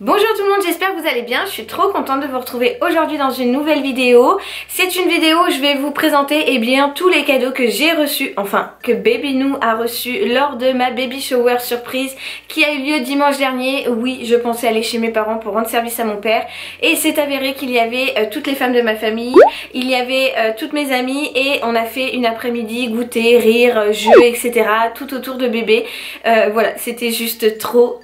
Bonjour tout le monde, j'espère que vous allez bien. Je suis trop contente de vous retrouver aujourd'hui dans une nouvelle vidéo. C'est une vidéo où je vais vous présenter tous les cadeaux que j'ai reçus, enfin que Baby Nou a reçus lors de ma baby shower surprise qui a eu lieu dimanche dernier. Oui, je pensais aller chez mes parents pour rendre service à mon père et c'est avéré qu'il y avait toutes les femmes de ma famille, il y avait toutes mes amies et on a fait une après-midi goûter, rire, jeux, etc. tout autour de bébé. Voilà, c'était juste trop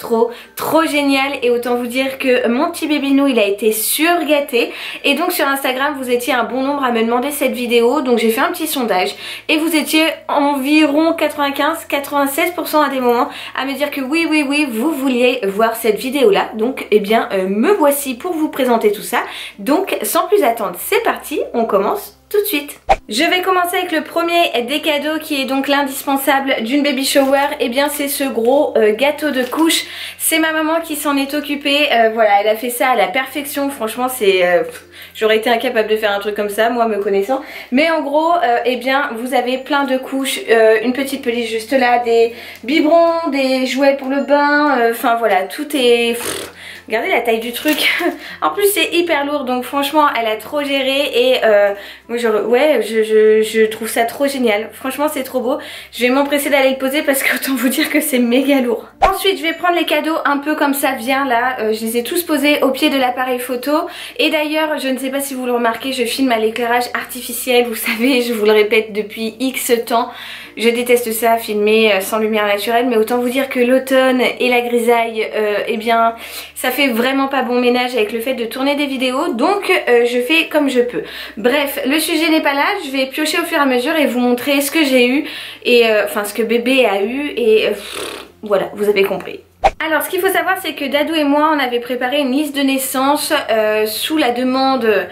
génial et autant vous dire que mon petit Baby Nou il a été surgâté et donc sur Instagram vous étiez un bon nombre à me demander cette vidéo, donc j'ai fait un petit sondage et vous étiez environ 95-96% à des moments à me dire que oui vous vouliez voir cette vidéo là, donc me voici pour vous présenter tout ça. Donc sans plus attendre, c'est parti, on commence tout de suite. Je vais commencer avec le premier des cadeaux qui est donc l'indispensable d'une baby shower. Et bien c'est ce gros gâteau de couche. C'est ma maman qui s'en est occupée. Voilà, elle a fait ça à la perfection. Franchement c'est... j'aurais été incapable de faire un truc comme ça, moi me connaissant. Mais en gros, vous avez plein de couches. Une petite pelliche juste là, des biberons, des jouets pour le bain. Enfin voilà, tout est... Regardez la taille du truc. En plus c'est hyper lourd, donc franchement elle a trop géré et moi je trouve ça trop génial. Franchement c'est trop beau. Je vais m'empresser d'aller le poser parce qu'autant vous dire que c'est méga lourd. Ensuite je vais prendre les cadeaux un peu comme ça vient là. Je les ai tous posés au pied de l'appareil photo. Et d'ailleurs je ne sais pas si vous le remarquez, je filme à l'éclairage artificiel. Vous savez, je vous le répète depuis X temps. Je déteste ça, filmer sans lumière naturelle, mais autant vous dire que l'automne et la grisaille, ça fait vraiment pas bon ménage avec le fait de tourner des vidéos, donc je fais comme je peux. Bref, le sujet n'est pas là, je vais piocher au fur et à mesure et vous montrer ce que j'ai eu, et ce que bébé a eu, et voilà, vous avez compris. Alors ce qu'il faut savoir c'est que Dadou et moi on avait préparé une liste de naissance sous la demande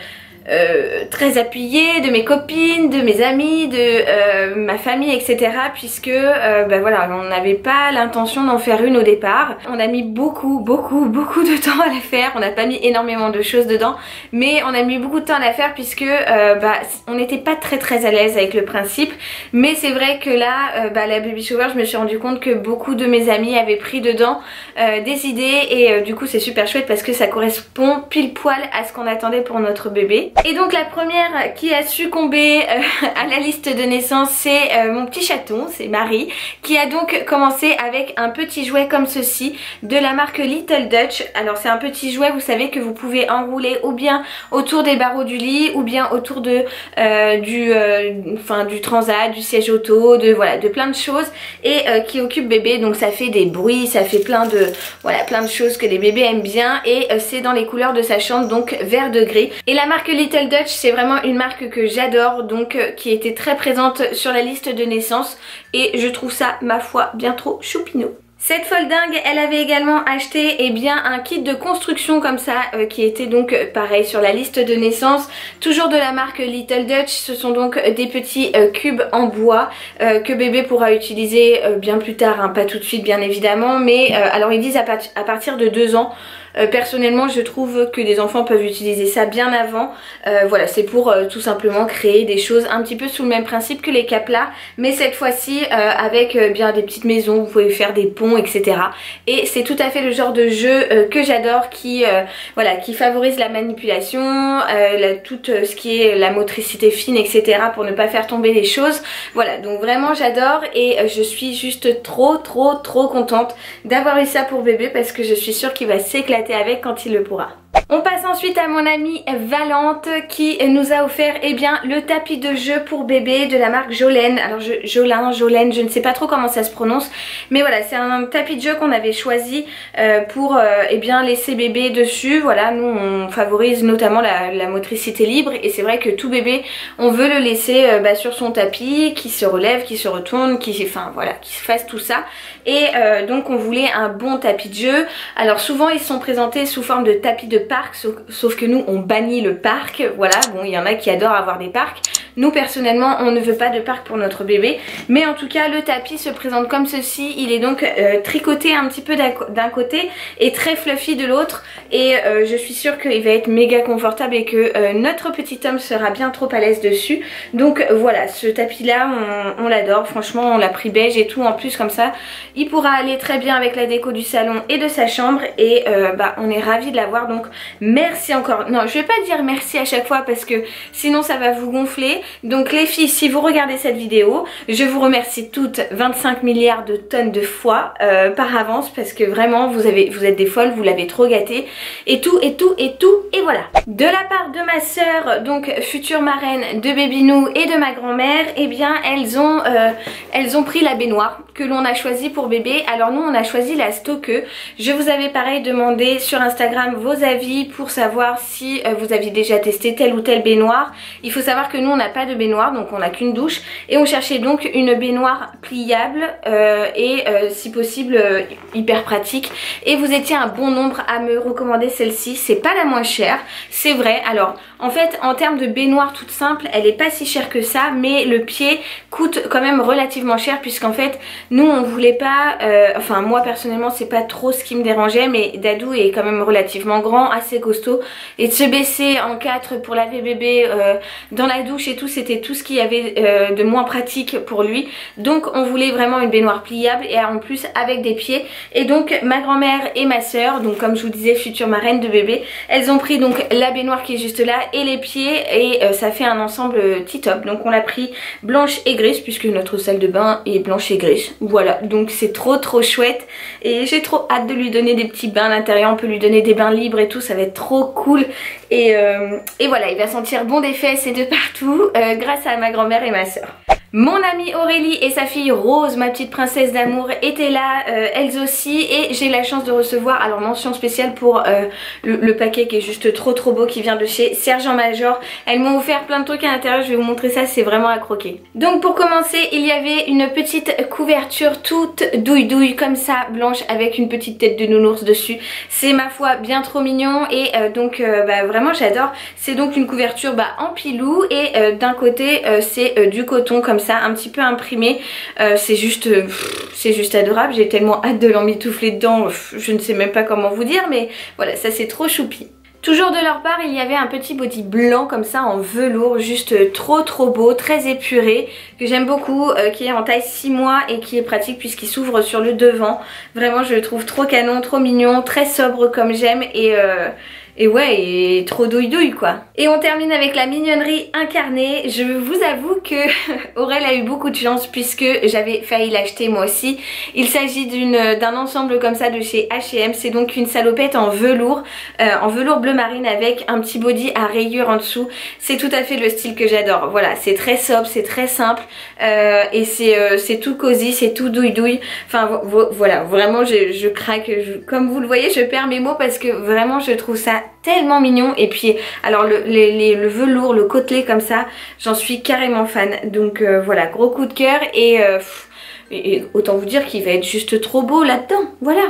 très appuyée de mes copines, de mes amis, de ma famille, etc. Puisque voilà, on n'avait pas l'intention d'en faire une au départ. On a mis beaucoup de temps à la faire. On n'a pas mis énormément de choses dedans, mais on a mis beaucoup de temps à la faire puisque on n'était pas très à l'aise avec le principe. Mais c'est vrai que là, la baby shower, je me suis rendu compte que beaucoup de mes amis avaient pris dedans des idées et du coup c'est super chouette parce que ça correspond pile poil à ce qu'on attendait pour notre bébé. Et donc la première qui a succombé à la liste de naissance, c'est mon petit chaton, c'est Marie, qui a donc commencé avec un petit jouet comme ceci de la marque Little Dutch. Alors c'est un petit jouet, vous savez, que vous pouvez enrouler ou bien autour des barreaux du lit ou bien autour de du transat, du siège auto, de plein de choses, et qui occupe bébé. Donc ça fait des bruits, ça fait plein de choses que les bébés aiment bien, et c'est dans les couleurs de sa chambre, donc vert de gris. Et la marque Little Dutch, c'est vraiment une marque que j'adore, donc qui était très présente sur la liste de naissance, et je trouve ça, ma foi, bien trop choupinou. Cette folle dingue, elle avait également acheté un kit de construction comme ça qui était donc pareil sur la liste de naissance, toujours de la marque Little Dutch. Ce sont donc des petits cubes en bois que bébé pourra utiliser bien plus tard, hein, pas tout de suite bien évidemment, mais alors ils disent à partir de 2 ans. Personnellement je trouve que des enfants peuvent utiliser ça bien avant. Voilà, c'est pour tout simplement créer des choses un petit peu sous le même principe que les caplas, mais cette fois-ci avec des petites maisons, vous pouvez faire des ponts, etc. Et c'est tout à fait le genre de jeu que j'adore, qui favorise la manipulation, tout ce qui est la motricité fine, etc. pour ne pas faire tomber les choses. Voilà, donc vraiment j'adore, et je suis juste trop contente d'avoir eu ça pour bébé parce que je suis sûre qu'il va s'éclater avec quand il le pourra. On passe ensuite à mon amie Valente qui nous a offert le tapis de jeu pour bébé de la marque Jolene. Alors Jolene, je ne sais pas trop comment ça se prononce, mais voilà, c'est un tapis de jeu qu'on avait choisi pour laisser bébé dessus. Voilà, nous on favorise notamment la motricité libre, et c'est vrai que tout bébé on veut le laisser sur son tapis, qui se relève, qui se retourne, qui se fasse tout ça. Et donc on voulait un bon tapis de jeu. Alors souvent ils sont présentés sous forme de tapis de parc, sauf que nous on bannit le parc. Voilà, bon, il y en a qui adorent avoir des parcs. nous personnellement on ne veut pas de parc pour notre bébé. Mais en tout cas le tapis se présente comme ceci. Il est donc tricoté un petit peu d'un côté et très fluffy de l'autre. Et je suis sûre qu'il va être méga confortable et que notre petit homme sera bien trop à l'aise dessus. Donc voilà, ce tapis là on l'adore. Franchement on l'a pris beige et tout. En plus comme ça il pourra aller très bien avec la déco du salon et de sa chambre. Et bah on est ravis de l'avoir. Donc merci encore. Non, je vais pas dire merci à chaque fois parce que sinon ça va vous gonfler. Donc les filles, si vous regardez cette vidéo, je vous remercie toutes 25 milliards de tonnes de fois par avance parce que vraiment vous êtes des folles, vous l'avez trop gâté et tout et tout et tout et voilà. De la part de ma soeur, donc future marraine de Babynou et de ma grand-mère, eh bien elles ont pris la baignoire que l'on a choisie pour bébé. Alors nous on a choisi la Stoke. Je vous avais pareil demandé sur Instagram vos avis pour savoir si vous aviez déjà testé telle ou telle baignoire. Il faut savoir que nous on n'a pas de baignoire, donc on n'a qu'une douche et on cherchait donc une baignoire pliable et si possible hyper pratique. Et vous étiez un bon nombre à me recommander celle-ci. C'est pas la moins chère, c'est vrai. Alors en fait en termes de baignoire toute simple, elle est pas si chère que ça, mais le pied coûte quand même relativement cher puisqu'en fait nous on voulait pas, enfin moi personnellement c'est pas trop ce qui me dérangeait, mais Dadou est quand même relativement grand, assez costaud, et de se baisser en 4 pour laver bébé dans la douche et tout, c'était tout ce qu'il y avait de moins pratique pour lui. Donc on voulait vraiment une baignoire pliable et en plus avec des pieds. Et donc ma grand-mère et ma soeur, donc comme je vous disais future marraine de bébé, elles ont pris donc la baignoire qui est juste là et les pieds et ça fait un ensemble tip-top. Donc on l'a pris blanche et grise puisque notre salle de bain est blanche et grise. Voilà, donc c'est trop chouette et j'ai trop hâte de lui donner des petits bains à l'intérieur. On peut lui donner des bains libres et tout, ça va être trop cool. Et voilà, il va sentir bon des fesses et de partout grâce à ma grand-mère et ma soeur. Mon amie Aurélie et sa fille Rose, ma petite princesse d'amour, étaient là, elles aussi, et j'ai la chance de recevoir, alors mention spéciale pour le paquet qui est juste trop beau, qui vient de chez Sergent Major. Elles m'ont offert plein de trucs à l'intérieur, je vais vous montrer ça, c'est vraiment à croquer. Donc pour commencer, il y avait une petite couverture toute douille comme ça, blanche, avec une petite tête de nounours dessus. C'est ma foi bien trop mignon et donc bah, vraiment j'adore. C'est donc une couverture en pilou et d'un côté c'est du coton comme ça, un petit peu imprimé. C'est juste adorable. J'ai tellement hâte de l'emmitoufler dedans, je ne sais même pas comment vous dire, mais voilà, ça c'est trop choupi. Toujours de leur part, il y avait un petit body blanc comme ça en velours, juste trop beau, très épuré, que j'aime beaucoup, qui est en taille 6 mois et qui est pratique puisqu'il s'ouvre sur le devant. Vraiment je le trouve trop canon, trop mignon, très sobre comme j'aime et ouais, et trop douille quoi. Et on termine avec la mignonnerie incarnée. Je vous avoue que Aurel a eu beaucoup de chance puisque j'avais failli l'acheter moi aussi. Il s'agit d'un ensemble comme ça de chez H&M. C'est donc une salopette en velours bleu marine avec un petit body à rayures en dessous. C'est tout à fait le style que j'adore. Voilà, c'est très sobre, c'est très simple et c'est tout cosy, c'est tout douille. Enfin voilà, vraiment je craque. Comme vous le voyez, je perds mes mots parce que vraiment je trouve ça tellement mignon. Et puis alors le velours, le côtelé comme ça, j'en suis carrément fan. Donc voilà, gros coup de cœur et autant vous dire qu'il va être juste trop beau là-dedans. Voilà.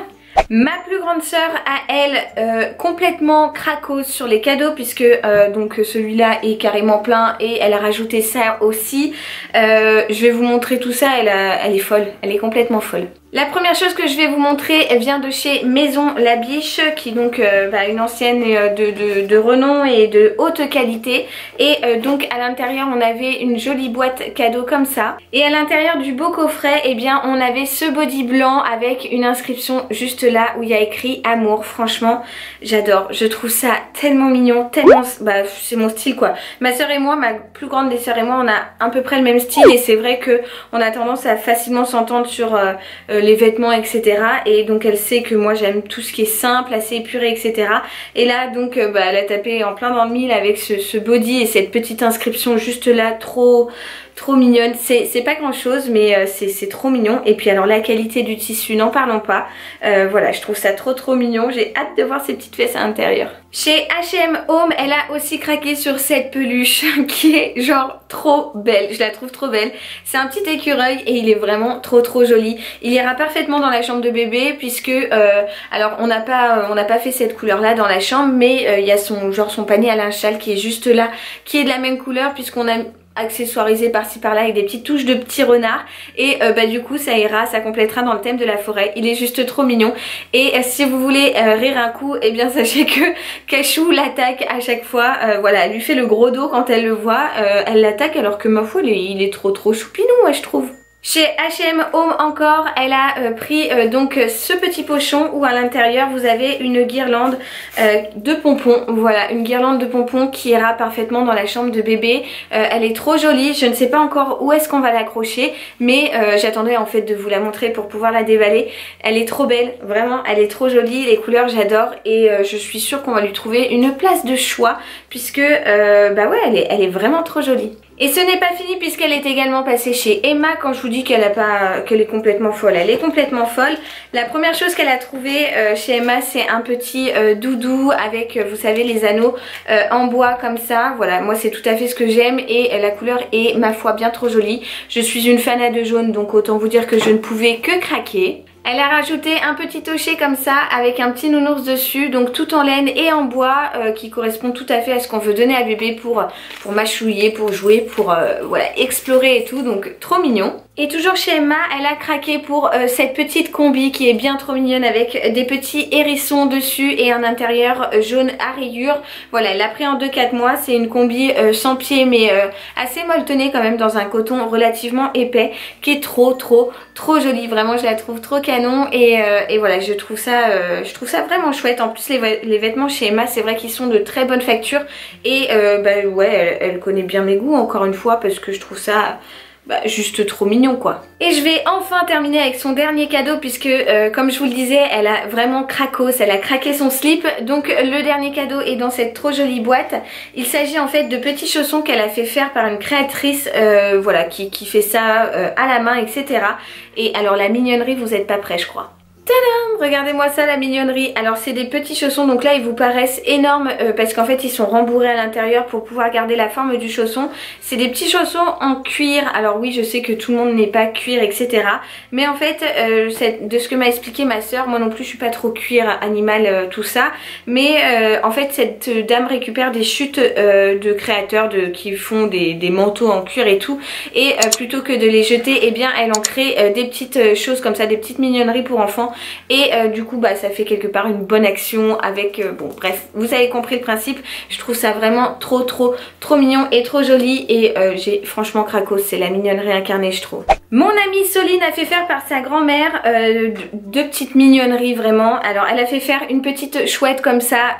Ma plus grande sœur a elle complètement cracos sur les cadeaux puisque donc celui-là est carrément plein et elle a rajouté ça aussi. Je vais vous montrer tout ça, elle est folle, elle est complètement folle. La première chose que je vais vous montrer, elle vient de chez Maison La Biche, qui est donc une ancienne de renom et de haute qualité. Et donc à l'intérieur on avait une jolie boîte cadeau comme ça. Et à l'intérieur du beau coffret, eh bien on avait ce body blanc avec une inscription juste là où il y a écrit amour. Franchement j'adore, je trouve ça tellement mignon, tellement, c'est mon style quoi. Ma soeur et moi, ma plus grande des soeurs et moi, on a à peu près le même style et c'est vrai que on a tendance à facilement s'entendre sur les vêtements etc. Et donc elle sait que moi j'aime tout ce qui est simple, assez épuré etc. Et là donc elle a tapé en plein dans le mille avec ce body et cette petite inscription juste là, trop mignonne. C'est pas grand chose mais c'est trop mignon. Et puis alors la qualité du tissu, n'en parlons pas. Voilà, je trouve ça trop mignon. J'ai hâte de voir ces petites fesses à l'intérieur. Chez H&M Home, elle a aussi craqué sur cette peluche qui est genre trop belle. Je la trouve trop belle. C'est un petit écureuil et il est vraiment trop joli. Il ira parfaitement dans la chambre de bébé puisque alors on n'a pas fait cette couleur là dans la chambre, mais il y a son panier à linge sale qui est juste là, qui est de la même couleur puisqu'on a accessoirisé par-ci par-là avec des petites touches de petits renards et bah du coup ça ira, ça complétera dans le thème de la forêt. Il est juste trop mignon et si vous voulez rire un coup, et bien sachez que Cachou l'attaque à chaque fois, voilà, elle lui fait le gros dos quand elle le voit, elle l'attaque alors que ma foi il est trop choupinou, moi je trouve. Chez H&M Home encore, elle a pris donc ce petit pochon où à l'intérieur vous avez une guirlande de pompons. Voilà, une guirlande de pompons qui ira parfaitement dans la chambre de bébé. Elle est trop jolie, je ne sais pas encore où est-ce qu'on va l'accrocher, mais j'attendais en fait de vous la montrer pour pouvoir la déballer. Elle est trop belle, vraiment, elle est trop jolie, les couleurs j'adore et je suis sûre qu'on va lui trouver une place de choix puisque bah ouais, elle est vraiment trop jolie. Et ce n'est pas fini puisqu'elle est également passée chez Emma. Quand je vous dis qu'elle est complètement folle, elle est complètement folle. La première chose qu'elle a trouvé chez Emma, c'est un petit doudou avec, vous savez, les anneaux en bois comme ça. Voilà, moi c'est tout à fait ce que j'aime et la couleur est, ma foi, bien trop jolie. Je suis une fanat de jaune, donc autant vous dire que je ne pouvais que craquer. Elle a rajouté un petit tocher comme ça avec un petit nounours dessus, donc tout en laine et en bois qui correspond tout à fait à ce qu'on veut donner à bébé pour mâchouiller, pour jouer, pour voilà, explorer et tout, donc trop mignon. Et toujours chez Emma, elle a craqué pour cette petite combi qui est bien trop mignonne avec des petits hérissons dessus et un intérieur jaune à rayures. Voilà, elle l'a pris en 2-4 mois, c'est une combi sans pied mais assez molletonnée quand même dans un coton relativement épais qui est trop jolie, vraiment je la trouve trop canon et voilà, je trouve ça vraiment chouette. En plus les vêtements chez Emma, c'est vrai qu'ils sont de très bonne facture et bah ouais, elle connaît bien mes goûts encore une fois parce que je trouve ça juste trop mignon quoi. Et je vais enfin terminer avec son dernier cadeau puisque comme je vous le disais, elle a vraiment cracos, elle a craqué son slip. Donc le dernier cadeau est dans cette trop jolie boîte. Il s'agit en fait de petits chaussons qu'elle a fait faire par une créatrice voilà, qui fait ça à la main, etc. Et alors la mignonnerie, vous êtes pas prêts je crois. Tadam! Regardez-moi ça, la mignonnerie. Alors c'est des petits chaussons, donc là ils vous paraissent énormes parce qu'en fait ils sont rembourrés à l'intérieur pour pouvoir garder la forme du chausson. C'est des petits chaussons en cuir. Alors oui, je sais que tout le monde n'est pas cuir, etc. Mais en fait de ce que m'a expliqué ma soeur, moi non plus je suis pas trop cuir animal, tout ça. Mais en fait cette dame récupère des chutes de créateurs qui font des manteaux en cuir et tout. Et plutôt que de les jeter, eh bien elle en crée des petites choses comme ça, des petites mignonneries pour enfants. Et du coup bah ça fait quelque part une bonne action avec bon bref, vous avez compris le principe. Je trouve ça vraiment trop mignon et trop joli et j'ai franchement cracos, c'est la mignonnerie incarnée je trouve. Mon amie Soline a fait faire par sa grand-mère deux petites mignonneries vraiment. Alors elle a fait faire une petite chouette comme ça,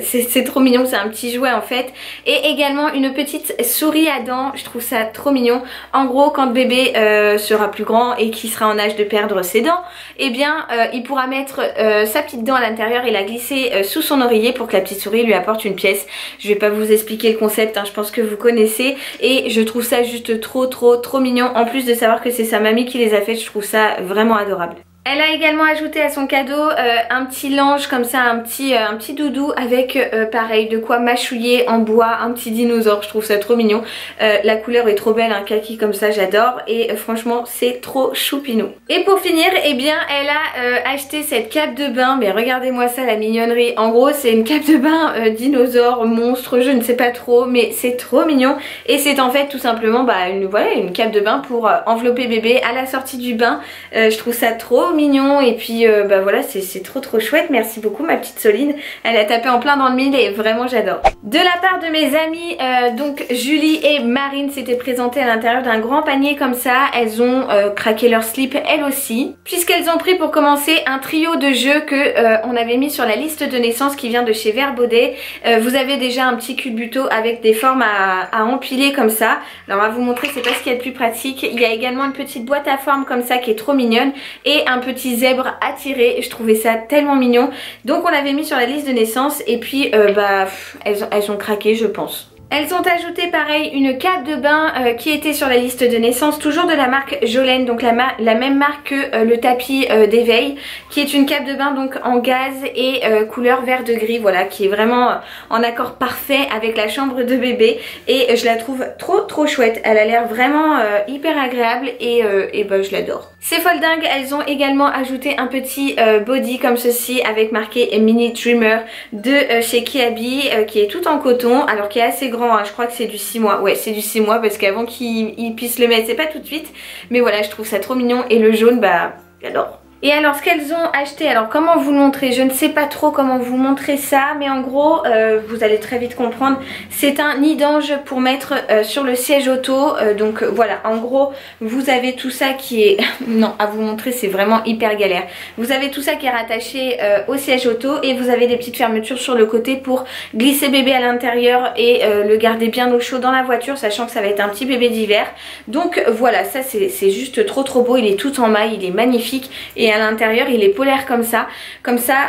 c'est trop mignon, c'est un petit jouet en fait. Et également une petite souris à dents, je trouve ça trop mignon. En gros quand bébé sera plus grand et qu'il sera en âge de perdre ses dents, eh bien il pourra mettre sa petite dent à l'intérieur et la glisser sous son oreiller pour que la petite souris lui apporte une pièce. Je vais pas vous expliquer le concept, hein, je pense que vous connaissez et je trouve ça juste trop mignon. En plus de savoir que c'est sa mamie qui les a faites, je trouve ça vraiment adorable. Elle a également ajouté à son cadeau un petit linge comme ça, un petit doudou avec pareil de quoi mâchouiller en bois, un petit dinosaure, je trouve ça trop mignon. La couleur est trop belle, un kaki comme ça j'adore et franchement c'est trop choupinou. Et pour finir, eh bien elle a acheté cette cape de bain, mais regardez-moi ça la mignonnerie. En gros c'est une cape de bain dinosaure, monstre, je ne sais pas trop, mais c'est trop mignon. Et c'est en fait tout simplement une cape de bain pour envelopper bébé à la sortie du bain. Je trouve ça trop mignon et puis voilà, c'est trop chouette. Merci beaucoup ma petite Soline, elle a tapé en plein dans le mille et vraiment j'adore. De la part de mes amies, donc Julie et Marine s'étaient présentées à l'intérieur d'un grand panier comme ça. Elles ont craqué leur slip elles aussi, puisqu'elles ont pris pour commencer un trio de jeux que on avait mis sur la liste de naissance qui vient de chez Vert Baudet. Vous avez déjà un petit culbuto avec des formes à empiler comme ça. Alors on va vous montrer, c'est pas ce qu'il y a de plus pratique. Il y a également une petite boîte à forme comme ça qui est trop mignonne et un petit zèbre à tirer. Je trouvais ça tellement mignon, donc on l'avait mis sur la liste de naissance et puis elles ont craqué je pense. Elles ont ajouté pareil une cape de bain qui était sur la liste de naissance, toujours de la marque Jolene, donc la même marque que le tapis d'éveil, qui est une cape de bain donc en gaz et couleur vert de gris, voilà, qui est vraiment en accord parfait avec la chambre de bébé et je la trouve trop chouette. Elle a l'air vraiment hyper agréable et je l'adore. Ces folles dingues, elles ont également ajouté un petit body comme ceci avec marqué Mini Dreamer de chez Kiabi qui est tout en coton, alors qui est assez grand, hein. Je crois que c'est du 6 mois. Ouais, c'est du 6 mois parce qu'avant qu'ils puissent le mettre, c'est pas tout de suite. Mais voilà, je trouve ça trop mignon et le jaune, bah j'adore. Et alors ce qu'elles ont acheté, alors comment vous le montrer, je ne sais pas trop comment vous montrer ça, mais en gros vous allez très vite comprendre, c'est un nid d'ange pour mettre sur le siège auto, donc voilà, en gros vous avez tout ça qui est, non à vous montrer c'est vraiment hyper galère, vous avez tout ça qui est rattaché au siège auto et vous avez des petites fermetures sur le côté pour glisser bébé à l'intérieur et le garder bien au chaud dans la voiture, sachant que ça va être un petit bébé d'hiver. Donc voilà, ça c'est juste trop beau, il est tout en maille, il est magnifique et à l'intérieur il est polaire comme ça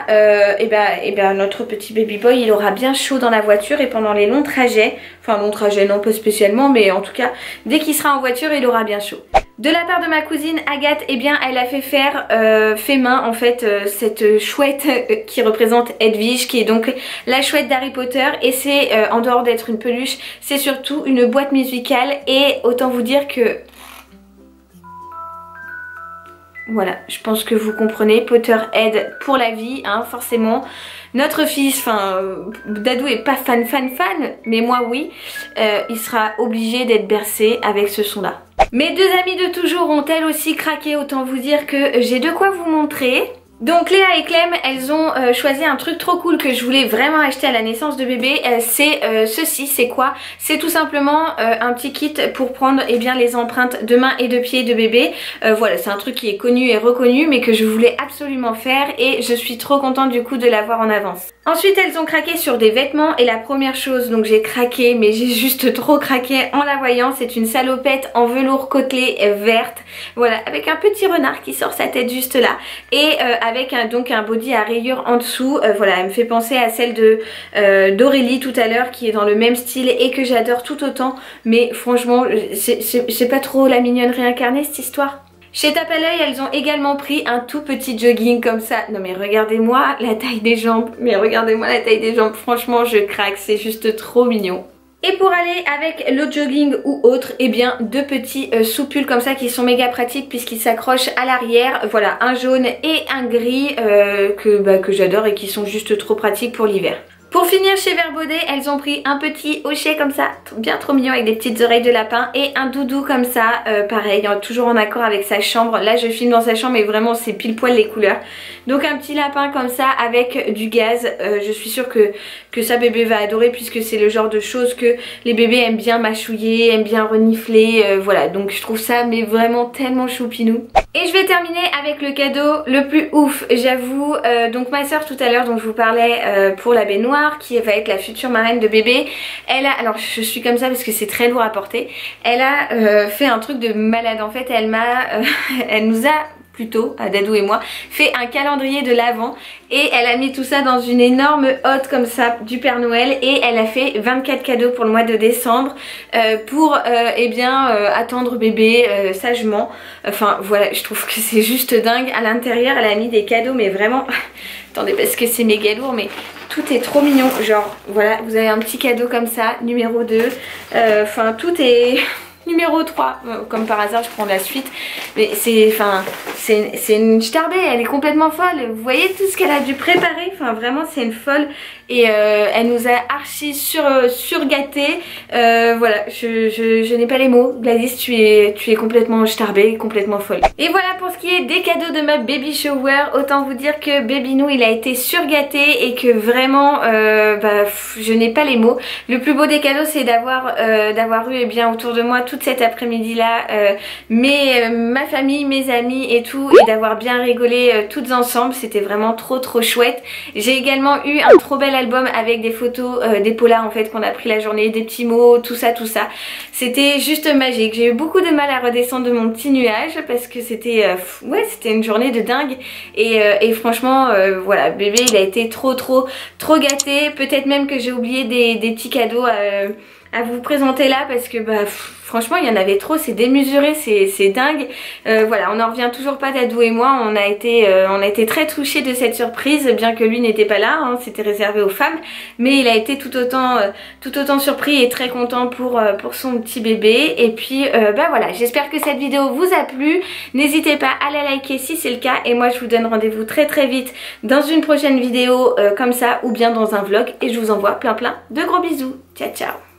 et ben notre petit baby boy il aura bien chaud dans la voiture et pendant les longs trajets, enfin longs trajets non pas spécialement, mais en tout cas dès qu'il sera en voiture il aura bien chaud. De la part de ma cousine Agathe, eh bien elle a fait faire fait main en fait cette chouette qui représente Edwige, qui est donc la chouette d'Harry Potter, et c'est en dehors d'être une peluche, c'est surtout une boîte musicale et autant vous dire que voilà, je pense que vous comprenez, Potterhead pour la vie, hein, forcément. Notre fils, enfin, Dadou est pas fan, mais moi oui, il sera obligé d'être bercé avec ce son-là. Mes deux amies de toujours ont elles aussi craqué, autant vous dire que j'ai de quoi vous montrer. Donc Léa et Clem, elles ont choisi un truc trop cool que je voulais vraiment acheter à la naissance de bébé, c'est ceci, c'est quoi? C'est tout simplement un petit kit pour prendre bien les empreintes de main et de pied de bébé. Voilà, c'est un truc qui est connu et reconnu mais que je voulais absolument faire et je suis trop contente du coup de l'avoir en avance. Ensuite elles ont craqué sur des vêtements et la première chose, donc j'ai craqué, mais j'ai juste trop craqué en la voyant, c'est une salopette en velours côtelé verte, voilà, avec un petit renard qui sort sa tête juste là et avec donc un body à rayures en dessous. Voilà, elle me fait penser à celle de d'Aurélie tout à l'heure qui est dans le même style et que j'adore tout autant, mais franchement c'est pas trop la mignonne réincarnée cette histoire. Chez Tape à l'œil, elles ont également pris un tout petit jogging comme ça. Non mais regardez-moi la taille des jambes, franchement je craque, c'est juste trop mignon. Et pour aller avec le jogging ou autre, eh bien deux petits sous-pulls comme ça qui sont méga pratiques puisqu'ils s'accrochent à l'arrière. Voilà, un jaune et un gris que j'adore et qui sont juste trop pratiques pour l'hiver. Pour finir chez Vert Baudet, elles ont pris un petit hochet comme ça, bien trop mignon avec des petites oreilles de lapin et un doudou comme ça, pareil, toujours en accord avec sa chambre. Là je filme dans sa chambre et vraiment c'est pile poil les couleurs. Donc un petit lapin comme ça avec du gaz, je suis sûre que sa bébé va adorer puisque c'est le genre de choses que les bébés aiment bien mâchouiller, aiment bien renifler, voilà, donc je trouve ça mais vraiment tellement choupinou. Et je vais terminer avec le cadeau le plus ouf, j'avoue, donc ma soeur tout à l'heure dont je vous parlais pour la baignoire, qui va être la future marraine de bébé, elle a, alors je suis comme ça parce que c'est très lourd à porter, elle a fait un truc de malade en fait, elle nous a plutôt, à Dadou et moi, fait un calendrier de l'Avent et elle a mis tout ça dans une énorme hotte comme ça du Père Noël et elle a fait 24 cadeaux pour le mois de décembre pour attendre bébé sagement. Enfin voilà, je trouve que c'est juste dingue. À l'intérieur elle a mis des cadeaux mais vraiment, attendez parce que c'est méga lourd mais tout est trop mignon, genre voilà, vous avez un petit cadeau comme ça, numéro 2, enfin tout est... Numéro 3, comme par hasard je prends la suite, mais c'est une starbée, elle est complètement folle, vous voyez tout ce qu'elle a dû préparer, enfin vraiment c'est une folle et elle nous a archi surgâtés, voilà, je n'ai pas les mots. Gladys, tu es complètement starbée, complètement folle. Et voilà pour ce qui est des cadeaux de ma baby shower, autant vous dire que Baby Nou il a été surgâté et que vraiment je n'ai pas les mots. Le plus beau des cadeaux c'est d'avoir eu bien autour de moi toute cet après-midi là ma famille, mes amis et tout, et d'avoir bien rigolé toutes ensemble, c'était vraiment trop chouette. J'ai également eu un trop bel album avec des photos des polars en fait qu'on a pris la journée, des petits mots, tout ça. C'était juste magique. J'ai eu beaucoup de mal à redescendre de mon petit nuage parce que c'était c'était une journée de dingue et franchement voilà, bébé il a été trop gâté. Peut-être même que j'ai oublié des petits cadeaux à vous présenter là parce que bah franchement il y en avait trop, c'est démesuré, c'est dingue. Voilà, on n'en revient toujours pas, Dadou et moi, on a été très touchés de cette surprise, bien que lui n'était pas là, hein, c'était réservé aux femmes, mais il a été tout autant surpris et très content pour son petit bébé. Et puis bah voilà, j'espère que cette vidéo vous a plu, n'hésitez pas à la liker si c'est le cas, et moi je vous donne rendez-vous très vite dans une prochaine vidéo comme ça, ou bien dans un vlog, et je vous envoie plein de gros bisous. Ciao ciao.